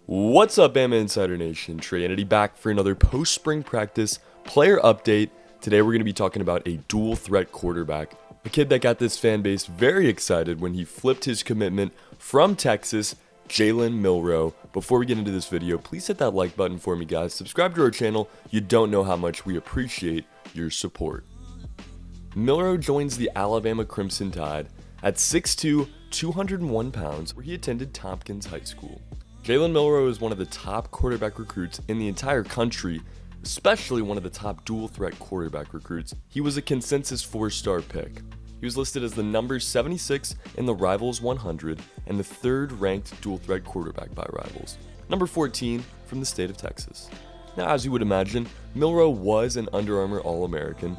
What's up, Bama Insider Nation? Trey Kennedy back for another post-spring practice player update. Today we're going to be talking about a dual threat quarterback, a kid that got this fan base very excited when he flipped his commitment from Texas, Jalen Milroe. Before we get into this video, please hit that like button for me, guys. Subscribe to our channel. You don't know how much we appreciate your support. Milroe joins the Alabama Crimson Tide at 6'2", 201 pounds, where he attended Tompkins High School. Jalen Milroe is one of the top quarterback recruits in the entire country, especially one of the top dual threat quarterback recruits. He was a consensus 4-star pick. He was listed as the number 76 in the Rivals 100 and the third ranked dual threat quarterback by Rivals, number 14 from the state of Texas. Now, as you would imagine, Milroe was an Under Armour All-American.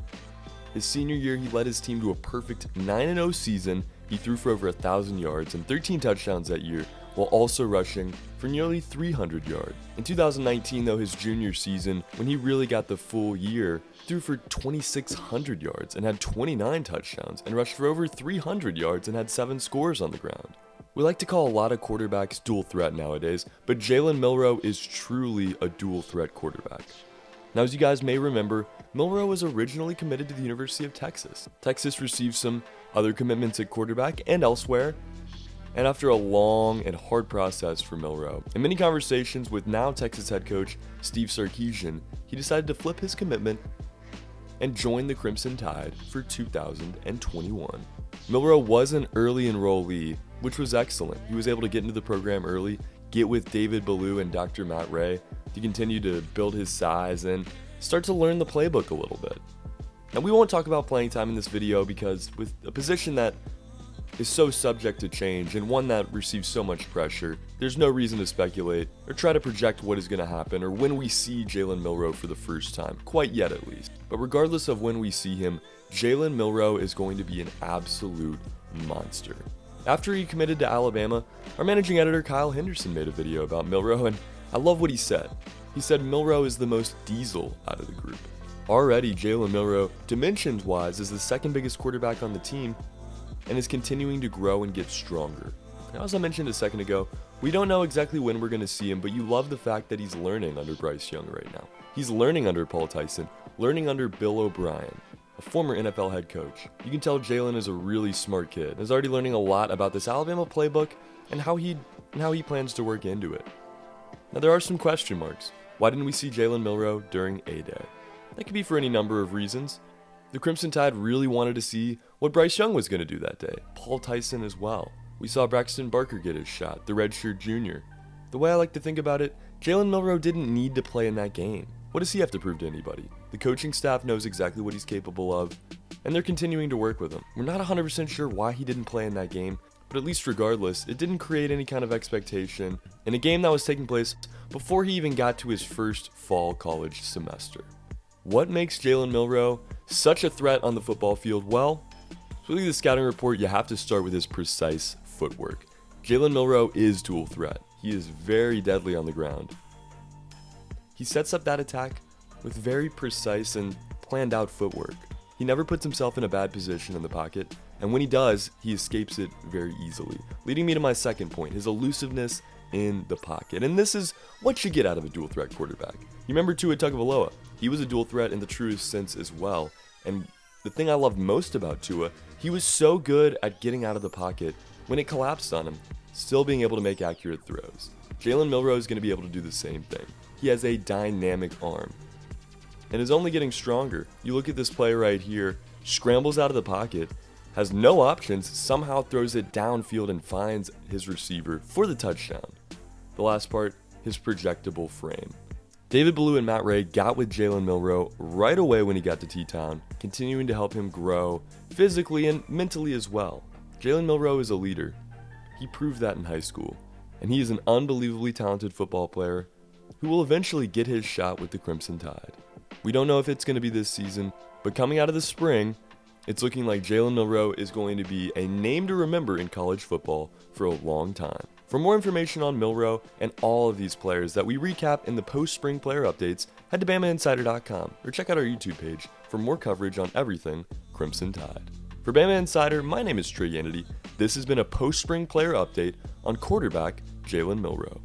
His senior year, he led his team to a perfect 9-0 season. He threw for over 1,000 yards and 13 touchdowns that year, while also rushing for nearly 300 yards. In 2019, though, his junior season, when he really got the full year, threw for 2,600 yards and had 29 touchdowns and rushed for over 300 yards and had 7 scores on the ground. We like to call a lot of quarterbacks dual threat nowadays, but Jalen Milroe is truly a dual threat quarterback. Now, as you guys may remember, Milroe was originally committed to the University of Texas. Texas received some other commitments at quarterback and elsewhere, and after a long and hard process for Milroe, in many conversations with now Texas head coach Steve Sarkisian, he decided to flip his commitment and join the Crimson Tide for 2021. Milroe was an early enrollee, which was excellent. He was able to get into the program early, get with David Ballou and Dr. Matt Ray to continue to build his size and start to learn the playbook a little bit. Now, we won't talk about playing time in this video because with a position that is so subject to change and one that receives so much pressure, there's no reason to speculate or try to project what is going to happen or when we see Jalen Milroe for the first time, quite yet at least. But regardless of when we see him, Jalen Milroe is going to be an absolute monster. After he committed to Alabama, our managing editor Kyle Henderson made a video about Milroe, and I love what he said. He said Milroe is the most diesel out of the group. Already, Jalen Milroe, dimensions-wise, is the second biggest quarterback on the team and is continuing to grow and get stronger. Now, as I mentioned a second ago, we don't know exactly when we're going to see him, but you love the fact that he's learning under Bryce Young right now. He's learning under Paul Tyson, learning under Bill O'Brien, a former NFL head coach. You can tell Jalen is a really smart kid and is already learning a lot about this Alabama playbook and how he plans to work into it. Now, there are some question marks. Why didn't we see Jalen Milroe during A-Day? That could be for any number of reasons. The Crimson Tide really wanted to see what Bryce Young was going to do that day. Paul Tyson as well. We saw Braxton Barker get his shot, the redshirt junior. The way I like to think about it, Jalen Milroe didn't need to play in that game. What does he have to prove to anybody? The coaching staff knows exactly what he's capable of, and they're continuing to work with him. We're not 100% sure why he didn't play in that game, but at least regardless, it didn't create any kind of expectation in a game that was taking place before he even got to his first fall college semester. What makes Jalen Milroe such a threat on the football field? Well, to look at the scouting report, you have to start with his precise footwork. Jalen Milroe is dual threat. He is very deadly on the ground. He sets up that attack with very precise and planned out footwork. He never puts himself in a bad position in the pocket, and when he does, he escapes it very easily. Leading me to my second point, his elusiveness in the pocket. And this is what you get out of a dual threat quarterback. You remember Tua Tagovailoa? He was a dual threat in the truest sense as well. And the thing I loved most about Tua, he was so good at getting out of the pocket when it collapsed on him, still being able to make accurate throws. Jalen Milroe is going to be able to do the same thing. He has a dynamic arm and is only getting stronger. You look at this play right here, scrambles out of the pocket, has no options, somehow throws it downfield and finds his receiver for the touchdown. The last part, his projectable frame. David Ballou and Matt Ray got with Jalen Milroe right away when he got to T-Town, continuing to help him grow physically and mentally as well. Jalen Milroe is a leader. He proved that in high school, and he is an unbelievably talented football player who will eventually get his shot with the Crimson Tide. We don't know if it's going to be this season, but coming out of the spring, it's looking like Jalen Milroe is going to be a name to remember in college football for a long time. For more information on Milroe and all of these players that we recap in the post-spring player updates, head to BamaInsider.com or check out our YouTube page for more coverage on everything Crimson Tide. For Bama Insider, my name is Trey Kennedy. This has been a post-spring player update on quarterback Jalen Milroe.